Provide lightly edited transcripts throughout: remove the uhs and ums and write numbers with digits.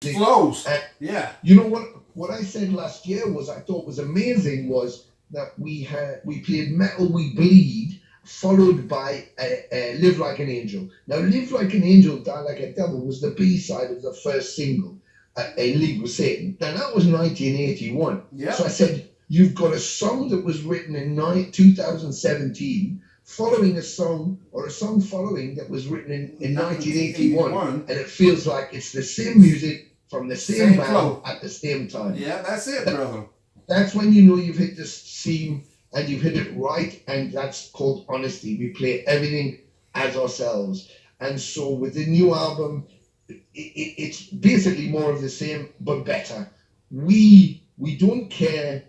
Flows. And Yeah. you know what I said last year was I thought was amazing was that we played Metal We Bleed followed by Live Like an Angel. Now Live Like an Angel, Die Like a Devil was the B side of the first single, In League with Satan. Now that was 1981. So I Yep. said you've got a song that was written in 2017 following a song or a song following that was written in 1981, 1981. and it feels like it's the same music from the same Same band flow. at the same time. Yeah, that's it, brother. That's when you know you've hit the seam and you've hit it right, and that's called honesty. We play everything as ourselves. And so with the new album, it's basically more of the same but better. We don't care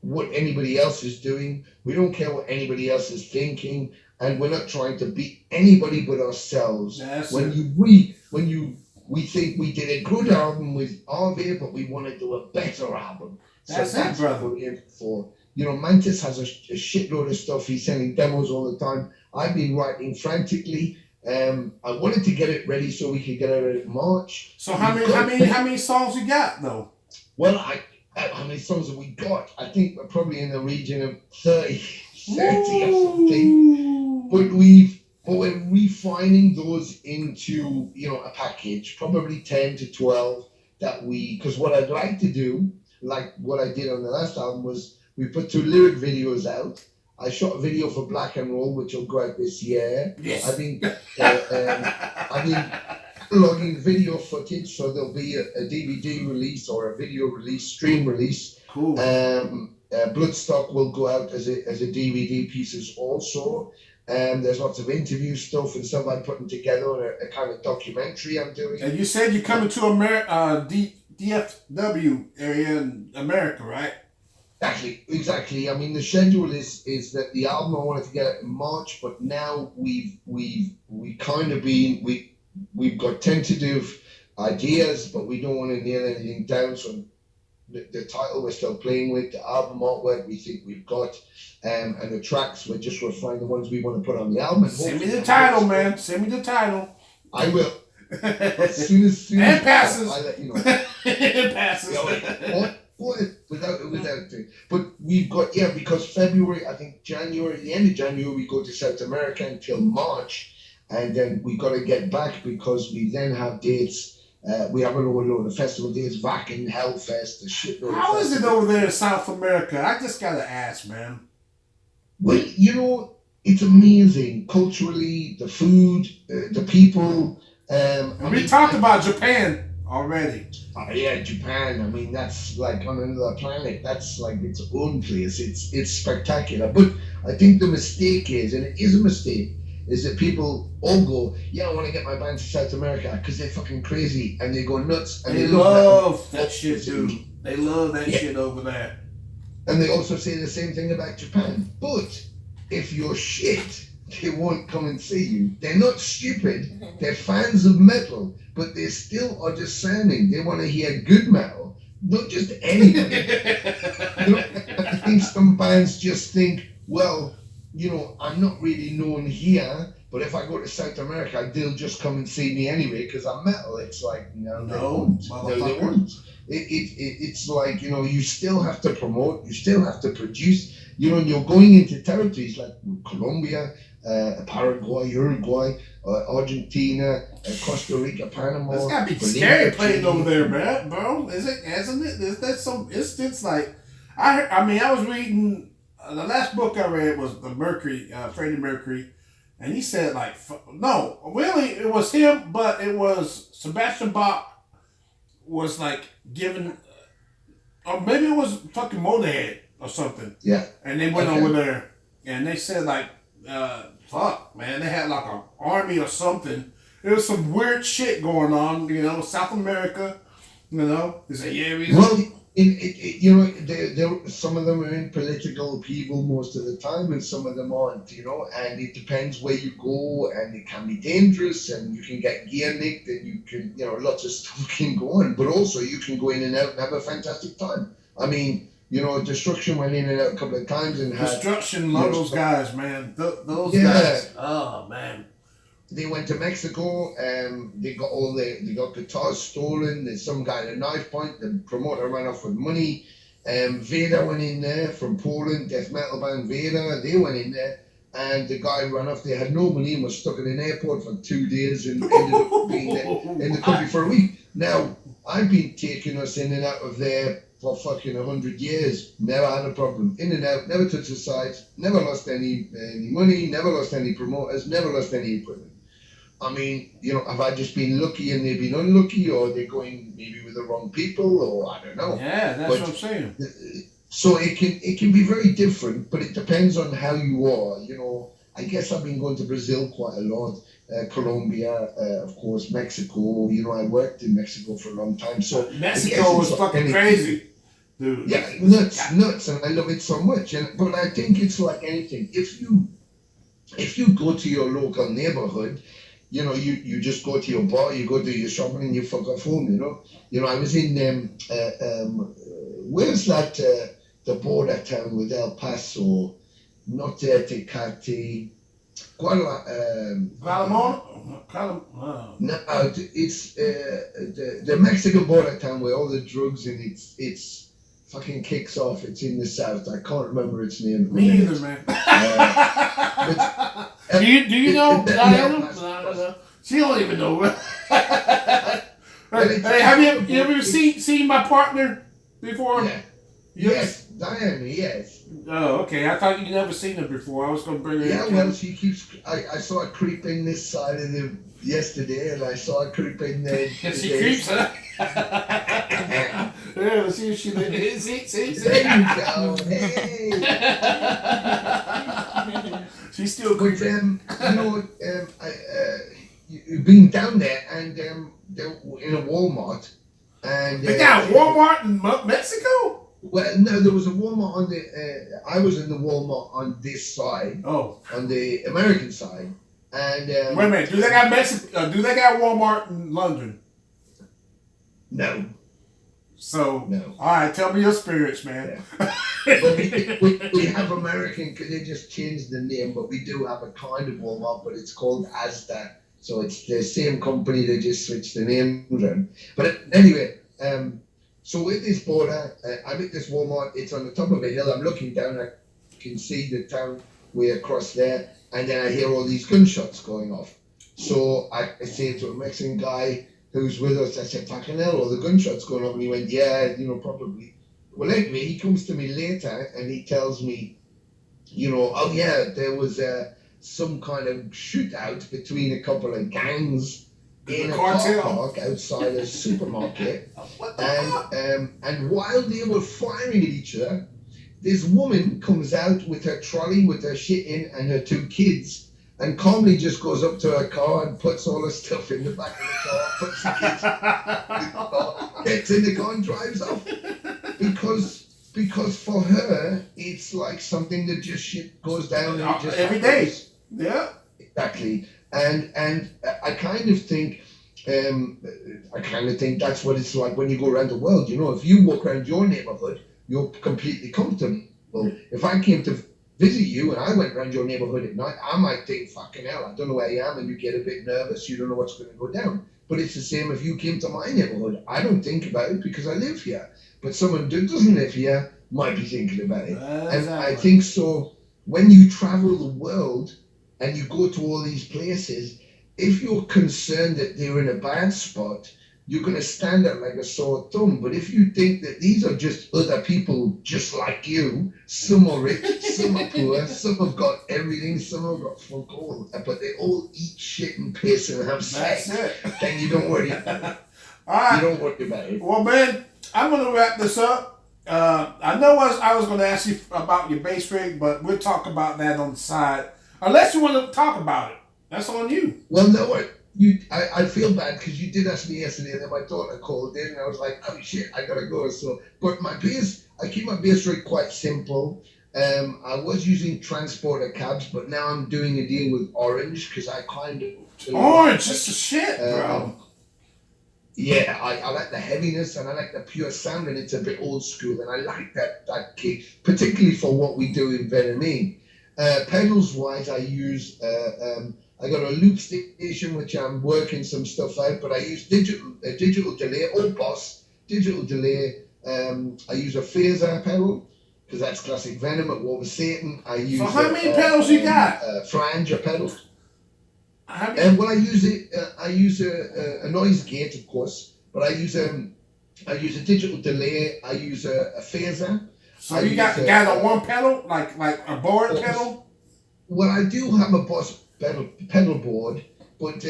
what anybody else is doing. We don't care what anybody else is thinking, and we're not trying to beat anybody but ourselves. That's When it. we think we did a good album with RV, but we want to do a better album. That's it, That's what brother. we're in for. You know, Mantis has a shitload of stuff. He's sending demos all the time. I've been writing frantically. I wanted to get it ready so we could get it in March. So how many songs you got though? Well, how many songs have we got? I think we're probably in the region of 30 or something. But we're refining those into, you know, a package, probably 10 to 12 because what I'd like to do, like what I did on the last album, was we put 2 lyric videos out. I shot a video for Black and Roll, which will go out this year. Yes. I've been logging video footage, so there'll be a DVD release or a video release, stream release. Cool. Bloodstock will go out as a DVD pieces also. There's lots of interview stuff and stuff I'm putting together on a kind of documentary I'm doing. And you said you're coming to DFW area in America, right? Exactly. I mean, the schedule is that the album I wanted to get out in March, but now we've got tentative ideas, but we don't want to nail anything down. So the title we're still playing with, the album artwork we think we've got, and the tracks we're just refining the ones we want to put on the album. Send me the title, man. Send me the title. I will. As soon as and passes. I'll let you know. And passes. Without it. But we've got, because February, I think January, the end of January, we go to South America until March, and then we got to get back because we then have dates. We have a load of festival dates, Vakin, Hellfest, the shitload. How is it over there in South America? I just gotta ask, man. Well, you know, it's amazing culturally, the food, the people. We talked about Japan already. Yeah, Japan. I mean, that's like on another planet. That's like its own place. It's spectacular. But I think the mistake is, and it is a mistake, is that people all go, yeah, I want to get my band to South America because they're fucking crazy and they go nuts and they love that shit, dude. They love that shit over there. And they also say the same thing about Japan. But if you're shit, they won't come and see you. They're not stupid. They're fans of metal, but they still are discerning. They want to hear good metal, not just anybody. I think some bands just think, well, you know, I'm not really known here, but if I go to South America, they'll just come and see me anyway because I'm metal. It's like, no, they won't. No, they won't. It's like, you know, you still have to promote, you still have to produce, you know, and you're going into territories like Colombia, Paraguay, Uruguay, Argentina, Costa Rica, Panama. It's gotta be Bolivia, scary playing Chile. over there, man, bro. Isn't it? Is that some instance like I was reading the last book I read was the Freddie Mercury, and he said like no, really it was him, but it was Sebastian Bach was like given, or maybe it was fucking Motorhead or something. Yeah. And they went over there, and they said like, fuck, man, they had like an army or something. There was some weird shit going on, you know, South America, you know. They said, yeah, well, you know, some of them are in political upheaval most of the time, and some of them aren't, you know, and it depends where you go, and it can be dangerous, and you can get gear nicked, and you can, you know, lots of stuff can go on, but also you can go in and out and have a fantastic time. I mean, you know, Destruction went in and out a couple of times and had... Destruction, love those guys, man. Those guys. Oh, man. they went to Mexico. They got guitars stolen. There's some guy at a knife point. The promoter ran off with money. Vader went in there from Poland. Death metal band Vader. They went in there, and the guy ran off. They had no money and was stuck in an airport for 2 days and ended up being in the country for a week. Now I've been taking us in and out of there for fucking 100 years. Never had a problem. In and out. Never touched the sites. Never lost any money. Never lost any promoters. Never lost any equipment. I mean, have I just been lucky and they've been unlucky, or they're going maybe with the wrong people, or I don't know. Yeah, that's what I'm saying. So it can be very different, but it depends on how you are. I guess I've been going to Brazil quite a lot, Colombia, of course, Mexico. I worked in Mexico for a long time. So Mexico was fucking crazy, dude. Yeah, nuts, and I love it so much. But I think it's like anything. If you go to your local neighborhood, you just go to your bar, you go do your shopping, and you fuck off home. I was in where's that the border town with El Paso, not Tecate, Guatemala? No, it's the Mexican border town where all the drugs and it's fucking kicks off. It's in the south. I can't remember its name. Me either, man. Do you know Diana? She don't even know. Hey, have you ever seen my partner before? Yeah. Yes, Diana, yes. Oh, okay. I thought you'd never seen her before. I was going to bring her in. Yeah, well, she keeps... I saw her creeping this side of the... yesterday, and I saw her creeping there. She creeps, huh? Yeah, see if she... See? There you go. Hey! She's still creeping. You've been down there, and in a Walmart, and... They got a Walmart in Mexico? Well, no, there was a Walmart on the... I was in the Walmart on this side. Oh. On the American side. And wait a minute, do they got do they got Walmart in London? No. So, no. All right, tell me your spirits, man. Yeah. But we have American, because they just changed the name, but we do have a kind of Walmart, but it's called Asda. So it's the same company, they just switched the name around. But anyway, so with this border, I'm at this Walmart, it's on the top of a hill, I'm looking down, I can see the town way across there, and then I hear all these gunshots going off. So I say to a Mexican guy who's with us, I said, fucking hell, all the gunshots going off, and he went, yeah, probably. Well, anyway, he comes to me later, and he tells me, oh yeah, there was some kind of shootout between a couple of gangs in a car park outside a supermarket, and while they were firing at each other, this woman comes out with her trolley with her shit in and her 2 kids, and calmly just goes up to her car and puts all her stuff in the back of the car, puts the kids in the car, gets in the car and drives off, because for her it's like something that just shit goes down and it just every day. Yeah, exactly. And I kind of think that's what it's like when you go around the world. If you walk around your neighborhood, you're completely comfortable. If I came to visit you and I went around your neighborhood at night, I might think, fucking hell, I don't know where I am, and you get a bit nervous, you don't know what's going to go down. But it's the same if you came to my neighborhood. I don't think about it because I live here. But someone who doesn't live here might be thinking about it. And I think so, when you travel the world and you go to all these places, if you're concerned that they're in a bad spot, you're going to stand out like a sore thumb. But if you think that these are just other people just like you, some are rich, some are poor, some have got everything, some have got fuck all, but they all eat shit and piss and have sex, then you don't worry about it. All right. You don't worry about it. Well, man, I'm going to wrap this up. I know I was going to ask you about your bass rig, but we'll talk about that on the side. Unless you want to talk about it. That's on you. Well, no, what? I feel bad because you did ask me yesterday, and then my daughter called in, and I was like, oh shit, I gotta go. So, but my bass, I keep my bass rig quite simple. I was using transporter cabs, but now I'm doing a deal with Orange because I kind of Orange, just a shit, bro. Yeah, I like the heaviness and I like the pure sound, and it's a bit old school, and I like that kick, particularly for what we do in Venom Inc. Pedals wise, I use I got a loop station which I'm working some stuff out, but I use digital delay or Boss digital delay. I use a phaser pedal because that's classic Venom at War with Satan. I use. So how many pedals you got? Flanger pedal. And well, I use it. I use a noise gate, of course, but I use a digital delay. I use a phaser. So you got on one pedal, like a board pedal? Well, I do have a Boss pedal board, but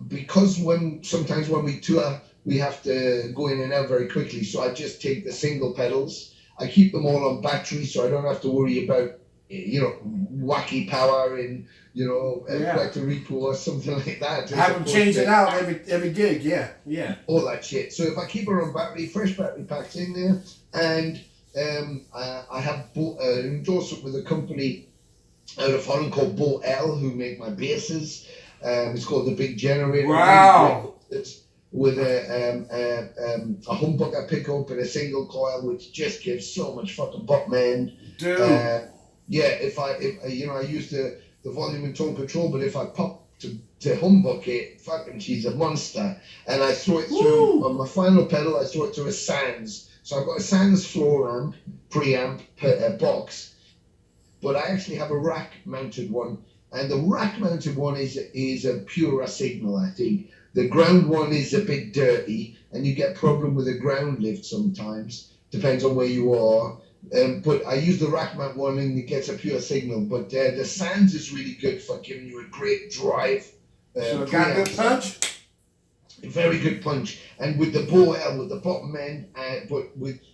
because sometimes when we tour, we have to go in and out very quickly. So I just take the single pedals. I keep them all on battery, so I don't have to worry about wacky power in Puerto Rico or something like that. Have them change it out every gig, yeah. All that shit. So if I keep her on battery, fresh battery packs in there, and I have an endorsement with a company out of Holland called Donell, who make my basses. It's called the Big Generator. Wow. It's with a humbucker pickup and a single coil, which just gives so much fucking pop, man. Dude. If I use the volume and tone control, but if I pop to humbuck it, fucking she's a monster. And I throw it through on my final pedal. I throw it through a Sans. So I've got a Sans floor amp, preamp box, but I actually have a rack mounted one, and the rack mounted one is a purer signal. I think the ground one is a bit dirty, and you get problem with the ground lift sometimes. Depends on where you are. But I use the rack mount one, and it gets a pure signal. But the Sans is really good for giving you a great drive. So it got a good punch. Very good punch, and with the Donell with the bottom end,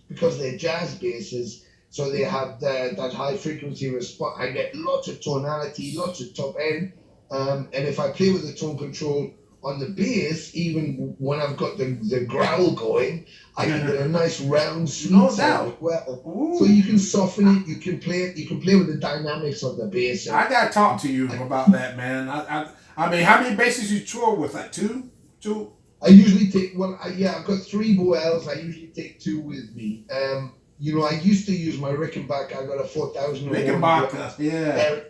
because they're jazz basses, so they have that high frequency response. I get lots of tonality, lots of top end, and if I play with the tone control on the bass, even when I've got the growl going, I can get a nice round sweet sound as well. So you can soften it, you can play with the dynamics of the bass. I gotta talk to you about that, man. I mean, how many basses you tour with? Like two? I usually take, I've got 3 Donells. I usually take 2 with me. I used to use my Rickenbacker. I got a 4000. Rickenbacker, yeah.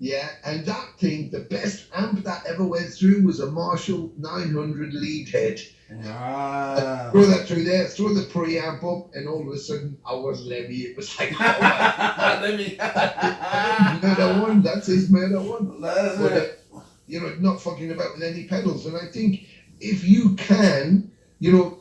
Yeah, and that thing, the best amp that ever went through was a Marshall 900 lead head. Wow. Throw that through there, throw the preamp up, and all of a sudden, I was Lemmy. It was like, Lemmy. Murder one, that's his Murder one. That's it. Not fucking about with any pedals. And I think if you can,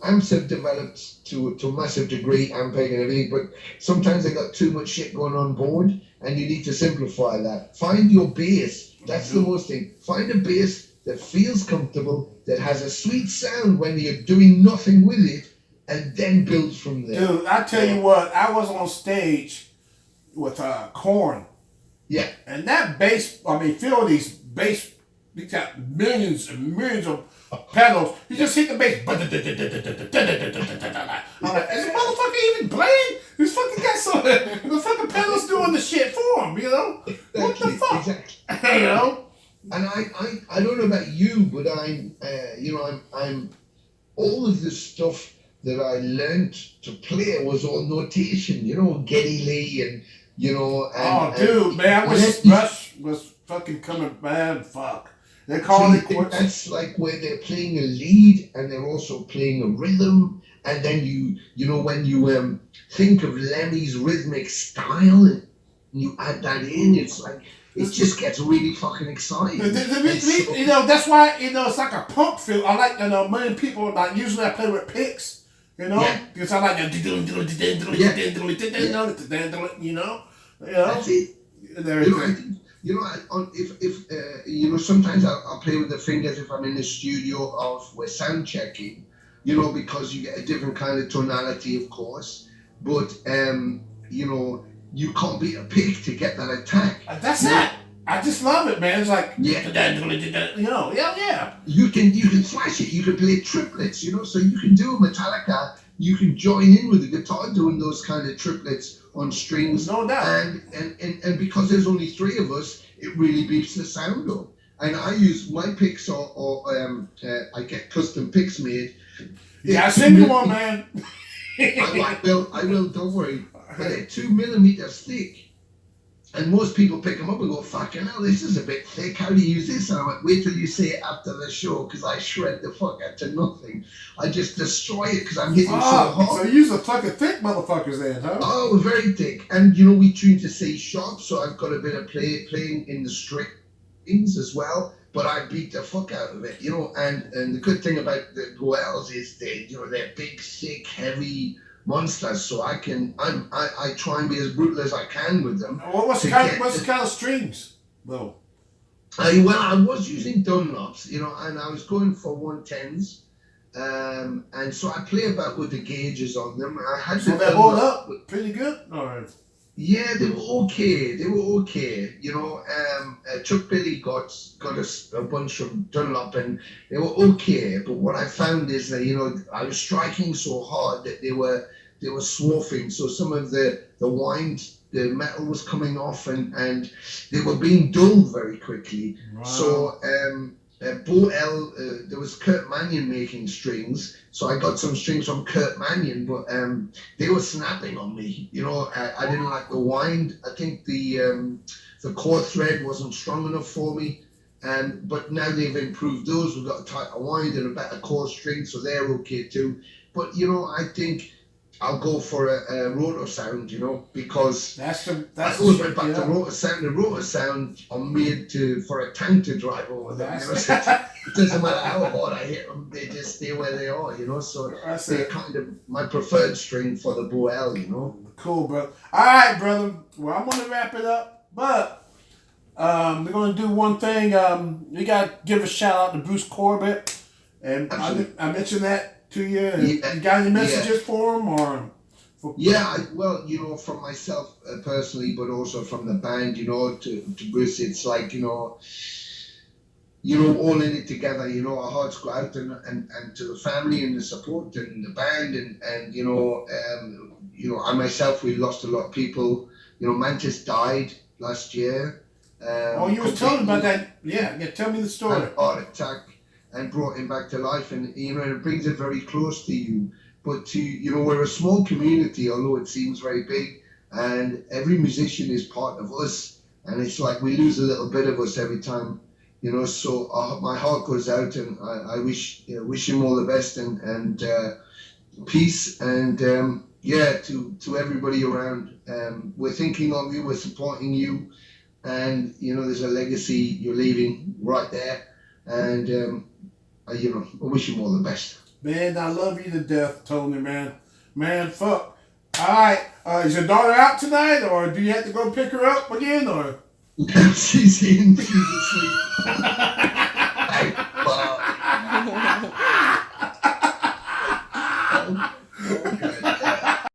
amps have developed to a massive degree, amping and everything, but sometimes they got too much shit going on board, and you need to simplify that. Find your bass. That's the most thing. Find a bass that feels comfortable, that has a sweet sound when you're doing nothing with it, and then build from there. Dude, I tell you what, I was on stage with Korn. Yeah. And that bass, feel these bass, they got millions and millions of pedals. You just hit the bass. I'm like, is the motherfucker even playing? This fucking guy, the fucking pedals doing the shit for him, Exactly, what the fuck? Exactly. And I don't know about you, but I'm all of the stuff that I learned to play was all notation, Geddy Lee and, man, I wish Rush was fucking coming, man, fuck. They're calling it quits. That's like where they're playing a lead and they're also playing a rhythm. And then when you think of Lemmy's rhythmic style and you add that in, it's like, it just gets really fucking exciting. That's why, it's like a punk feel. I like, many people, like, usually I play with picks, because I like that, That's it. Sometimes I'll play with the fingers if I'm in the studio or if we're sound checking, because you get a different kind of tonality, of course. But, you can't beat a pick to get that attack. That's it. I just love it, man. It's like, yeah. You can thrash it. You can play triplets, so you can do a Metallica. You can join in with the guitar doing those kind of triplets on strings. No doubt. And because there's only 3 of us, it really beeps the sound up. And I use my picks or I get custom picks made. Yeah, send me one, man. I will, don't worry. But they're 2 millimeters thick. And most people pick them up and go, fucking hell, this is a bit thick. How do you use this? And I went, wait till you see it after the show, because I shred the fuck out to nothing. I just destroy it because I'm hitting so hard. So you use a fucking thick motherfuckers then, huh? Oh, very thick. And, you know, we tune to C sharp, so I've got a bit of playing in the strings as well. But I beat the fuck out of it, you know. And the good thing about the Goels is they're big, thick, heavy monsters, so I try and be as brutal as I can with them. What's the kind of strings, though? I was using Dunlops, you know, and I was going for 110s, and so I play about with the gauges on them. I had so they hold up pretty good, or? Yeah, they were okay. You know, Chuck Billy got a bunch of Dunlop, and they were okay. But what I found is that, you know, I was striking so hard that they were swarfing. So some of the wind, the metal was coming off, and they were being dulled very quickly. Wow. So there was Kurt Mannion making strings, so I got some strings from Kurt Mannion, but they were snapping on me. You know, I didn't like the wind. I think the core thread wasn't strong enough for me. But now they've improved those. We've got a tighter wind and a better core string, so they're okay too. But you know, I think I'll go for a rotor sound, you know, because I always went back to rotor sound. The rotor sound are made for a tank to drive over them. You know? So it doesn't matter how hard I hit them; they just stay where they are, you know. So they're kind of my preferred string for the Boel, you know. Cool, bro. All right, brother. Well, I'm gonna wrap it up, but we're gonna do one thing. We gotta give a shout out to Bruce Corbett, and I mentioned that to you. You got any messages for him, or? Well, you know, from myself personally, but also from the band, you know, to Bruce, it's like, you know, all in it together. You know, our hearts go out and to the family and the support and the band, and you know, I myself, we lost a lot of people. You know, Mantis died last year. You were telling about that. Yeah, tell me the story. An heart attack, and brought him back to life, and you know, it brings it very close to you. But you know, we're a small community, although it seems very big, and every musician is part of us, and it's like we lose a little bit of us every time, you know. So my heart goes out, and I wish him all the best, and peace, and to everybody around. We're thinking of you, we're supporting you, and you know, there's a legacy you're leaving right there, and you know, I wish him all the best. Man, I love you to death, Tony, man. Man, fuck. All right. Is your daughter out tonight, or do you have to go pick her up again, or? She's asleep. Hey,